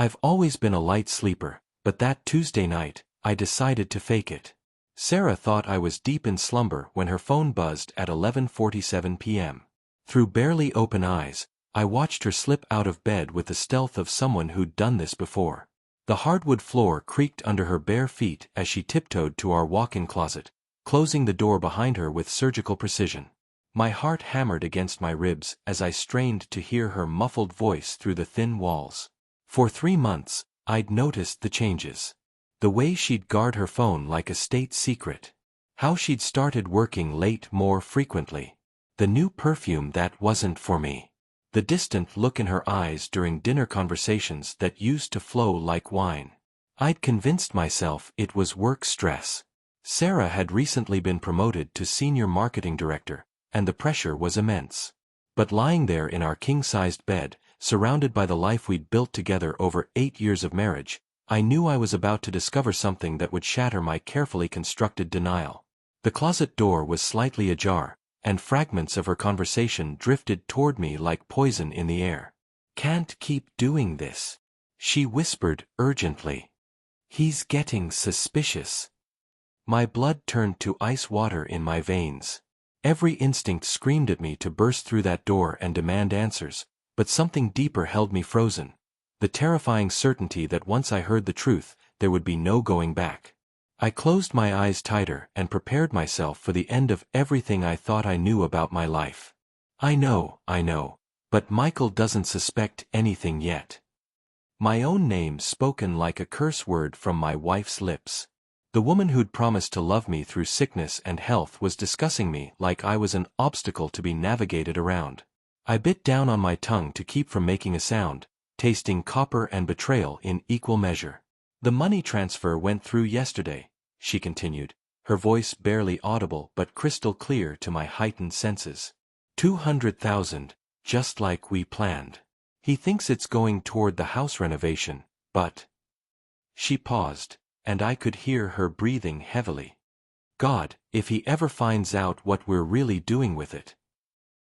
I've always been a light sleeper, but that Tuesday night, I decided to fake it. Sarah thought I was deep in slumber when her phone buzzed at 11:47 p.m. Through barely open eyes, I watched her slip out of bed with the stealth of someone who'd done this before. The hardwood floor creaked under her bare feet as she tiptoed to our walk-in closet, closing the door behind her with surgical precision. My heart hammered against my ribs as I strained to hear her muffled voice through the thin walls. For 3 months, I'd noticed the changes. The way she'd guard her phone like a state secret. How she'd started working late more frequently. The new perfume that wasn't for me. The distant look in her eyes during dinner conversations that used to flow like wine. I'd convinced myself it was work stress. Sarah had recently been promoted to senior marketing director, and the pressure was immense. But lying there in our king-sized bed, surrounded by the life we'd built together over 8 years of marriage, I knew I was about to discover something that would shatter my carefully constructed denial. The closet door was slightly ajar, and fragments of her conversation drifted toward me like poison in the air. "Can't keep doing this," she whispered urgently. "He's getting suspicious." My blood turned to ice water in my veins. Every instinct screamed at me to burst through that door and demand answers, but something deeper held me frozen. The terrifying certainty that once I heard the truth, there would be no going back. I closed my eyes tighter and prepared myself for the end of everything I thought I knew about my life. I know, but Michael doesn't suspect anything yet. My own name spoken like a curse word from my wife's lips. The woman who'd promised to love me through sickness and health was discussing me like I was an obstacle to be navigated around. I bit down on my tongue to keep from making a sound, tasting copper and betrayal in equal measure. "The money transfer went through yesterday," she continued, her voice barely audible but crystal clear to my heightened senses. 200,000, just like we planned. He thinks it's going toward the house renovation, but... She paused, and I could hear her breathing heavily. God, if he ever finds out what we're really doing with it.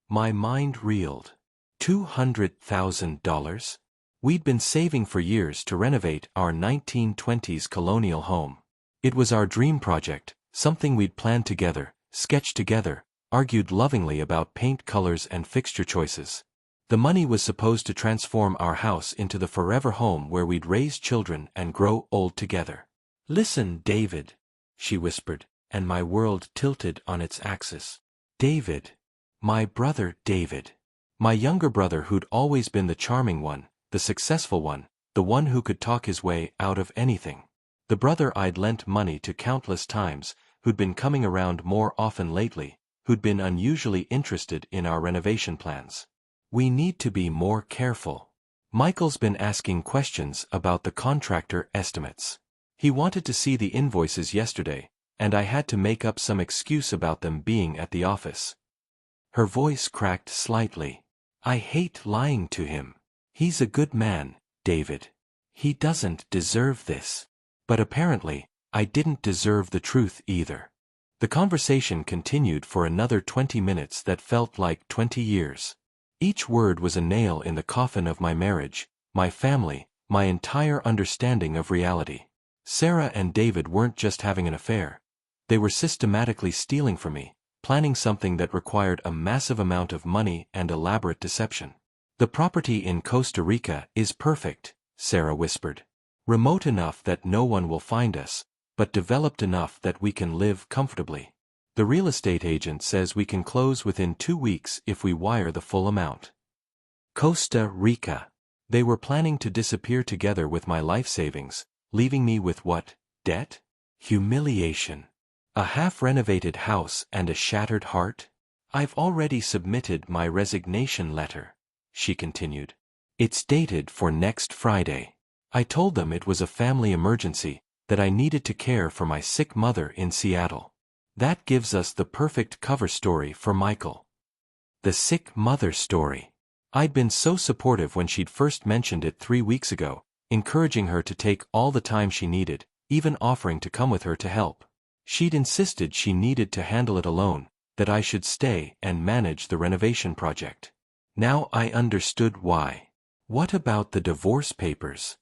My mind reeled. $200,000? We'd been saving for years to renovate our 1920s colonial home. It was our dream project, something we'd planned together, sketched together, argued lovingly about paint colors and fixture choices. The money was supposed to transform our house into the forever home where we'd raise children and grow old together. "Listen, David," she whispered, and my world tilted on its axis. David. My brother David. My younger brother who'd always been the charming one, the successful one, the one who could talk his way out of anything. The brother I'd lent money to countless times, who'd been coming around more often lately, who'd been unusually interested in our renovation plans. "We need to be more careful. Michael's been asking questions about the contractor estimates. He wanted to see the invoices yesterday, and I had to make up some excuse about them being at the office." Her voice cracked slightly. "I hate lying to him. He's a good man, David. He doesn't deserve this." But apparently, I didn't deserve the truth either. The conversation continued for another 20 minutes that felt like 20 years. Each word was a nail in the coffin of my marriage, my family, my entire understanding of reality. Sarah and David weren't just having an affair. They were systematically stealing from me, planning something that required a massive amount of money and elaborate deception. "The property in Costa Rica is perfect," Sarah whispered. "Remote enough that no one will find us, but developed enough that we can live comfortably. The real estate agent says we can close within 2 weeks if we wire the full amount." Costa Rica. They were planning to disappear together with my life savings, leaving me with what? Debt? Humiliation. A half-renovated house and a shattered heart? "I've already submitted my resignation letter," she continued. "It's dated for next Friday. I told them it was a family emergency, that I needed to care for my sick mother in Seattle. That gives us the perfect cover story for Michael. The sick mother story. I'd been so supportive when she'd first mentioned it 3 weeks ago, encouraging her to take all the time she needed, even offering to come with her to help. She'd insisted she needed to handle it alone, that I should stay and manage the renovation project. Now I understood why. What about the divorce papers?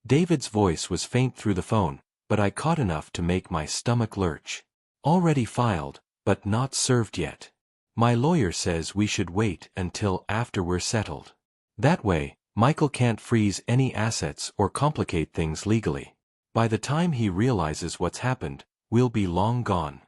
David's voice was faint through the phone, but I caught enough to make my stomach lurch. Already filed, but not served yet. My lawyer says we should wait until after we're settled. That way, Michael can't freeze any assets or complicate things legally. By the time he realizes what's happened, we'll be long gone.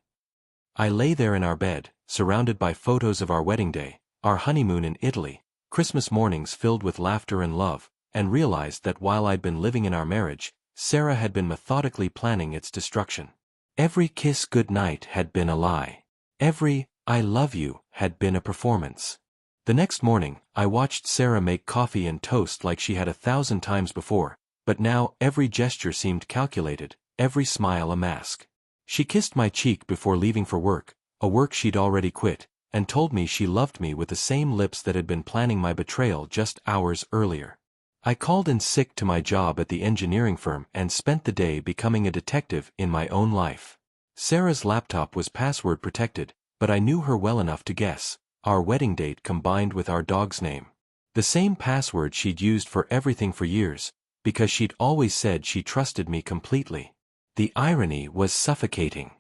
I lay there in our bed, surrounded by photos of our wedding day, our honeymoon in Italy, Christmas mornings filled with laughter and love, and realized that while I'd been living in our marriage, Sarah had been methodically planning its destruction. Every kiss goodnight had been a lie. Every "I love you" had been a performance. The next morning, I watched Sarah make coffee and toast like she had 1,000 times before, but now every gesture seemed calculated, every smile a mask. She kissed my cheek before leaving for work, a work she'd already quit, and told me she loved me with the same lips that had been planning my betrayal just hours earlier. I called in sick to my job at the engineering firm and spent the day becoming a detective in my own life. Sarah's laptop was password protected, but I knew her well enough to guess, our wedding date combined with our dog's name. The same password she'd used for everything for years, because she'd always said she trusted me completely. The irony was suffocating.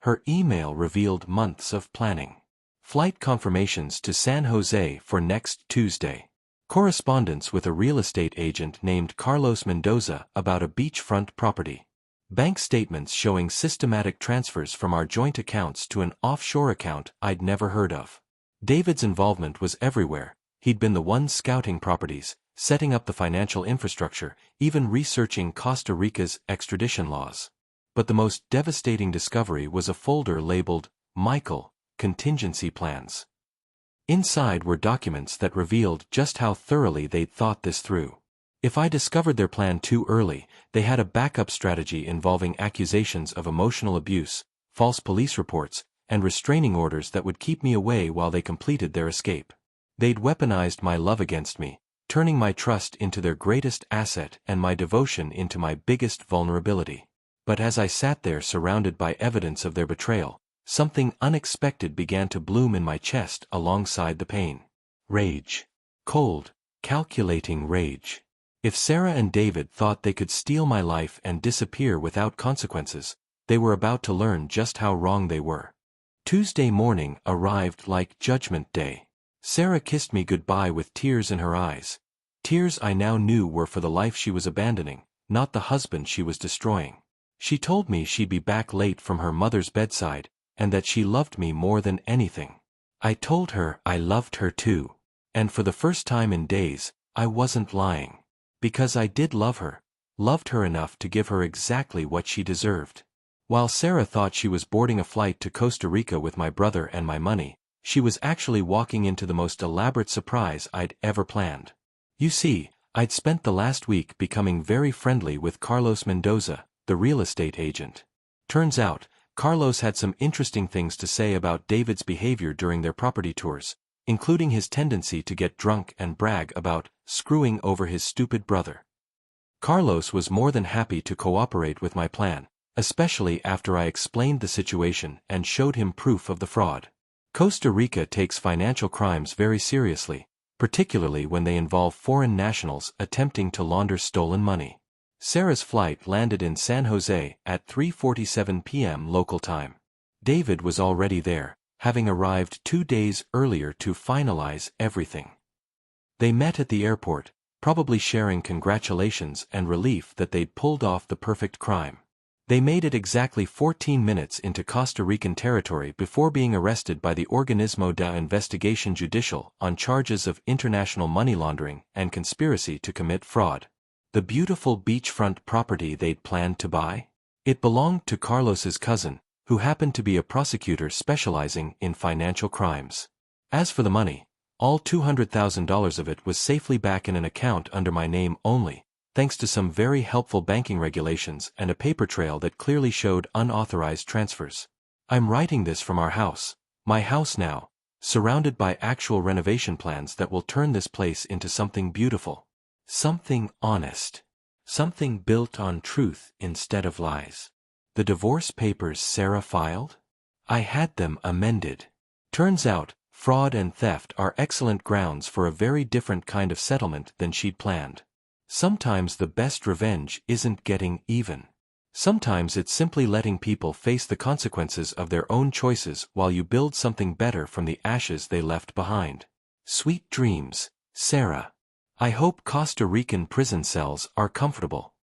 Her email revealed months of planning. Flight confirmations to San Jose for next Tuesday. Correspondence with a real estate agent named Carlos Mendoza about a beachfront property. Bank statements showing systematic transfers from our joint accounts to an offshore account I'd never heard of. David's involvement was everywhere. He'd been the one scouting properties, setting up the financial infrastructure, even researching Costa Rica's extradition laws. But the most devastating discovery was a folder labeled, Michael, Contingency Plans. Inside were documents that revealed just how thoroughly they'd thought this through. If I discovered their plan too early, they had a backup strategy involving accusations of emotional abuse, false police reports, and restraining orders that would keep me away while they completed their escape. They'd weaponized my love against me, turning my trust into their greatest asset and my devotion into my biggest vulnerability. But as I sat there surrounded by evidence of their betrayal, something unexpected began to bloom in my chest alongside the pain. Rage. Cold, calculating rage. If Sarah and David thought they could steal my life and disappear without consequences, they were about to learn just how wrong they were. Tuesday morning arrived like Judgment Day. Sarah kissed me goodbye with tears in her eyes. Tears I now knew were for the life she was abandoning, not the husband she was destroying. She told me she'd be back late from her mother's bedside, and that she loved me more than anything. I told her I loved her too. And for the first time in days, I wasn't lying. Because I did love her, loved her enough to give her exactly what she deserved. While Sarah thought she was boarding a flight to Costa Rica with my brother and my money, she was actually walking into the most elaborate surprise I'd ever planned. You see, I'd spent the last week becoming very friendly with Carlos Mendoza, the real estate agent. Turns out, Carlos had some interesting things to say about David's behavior during their property tours, including his tendency to get drunk and brag about screwing over his stupid brother. Carlos was more than happy to cooperate with my plan, especially after I explained the situation and showed him proof of the fraud. Costa Rica takes financial crimes very seriously, particularly when they involve foreign nationals attempting to launder stolen money. Sarah's flight landed in San Jose at 3:47 p.m. local time. David was already there, having arrived 2 days earlier to finalize everything. They met at the airport, probably sharing congratulations and relief that they'd pulled off the perfect crime. They made it exactly 14 minutes into Costa Rican territory before being arrested by the Organismo de Investigación Judicial on charges of international money laundering and conspiracy to commit fraud. The beautiful beachfront property they'd planned to buy? It belonged to Carlos's cousin, who happened to be a prosecutor specializing in financial crimes. As for the money, all $200,000 of it was safely back in an account under my name only, thanks to some very helpful banking regulations and a paper trail that clearly showed unauthorized transfers. I'm writing this from our house, my house now, surrounded by actual renovation plans that will turn this place into something beautiful. Something honest. Something built on truth instead of lies. The divorce papers Sarah filed? I had them amended. Turns out, fraud and theft are excellent grounds for a very different kind of settlement than she'd planned. Sometimes the best revenge isn't getting even. Sometimes it's simply letting people face the consequences of their own choices while you build something better from the ashes they left behind. Sweet dreams, Sarah. I hope Costa Rican prison cells are comfortable.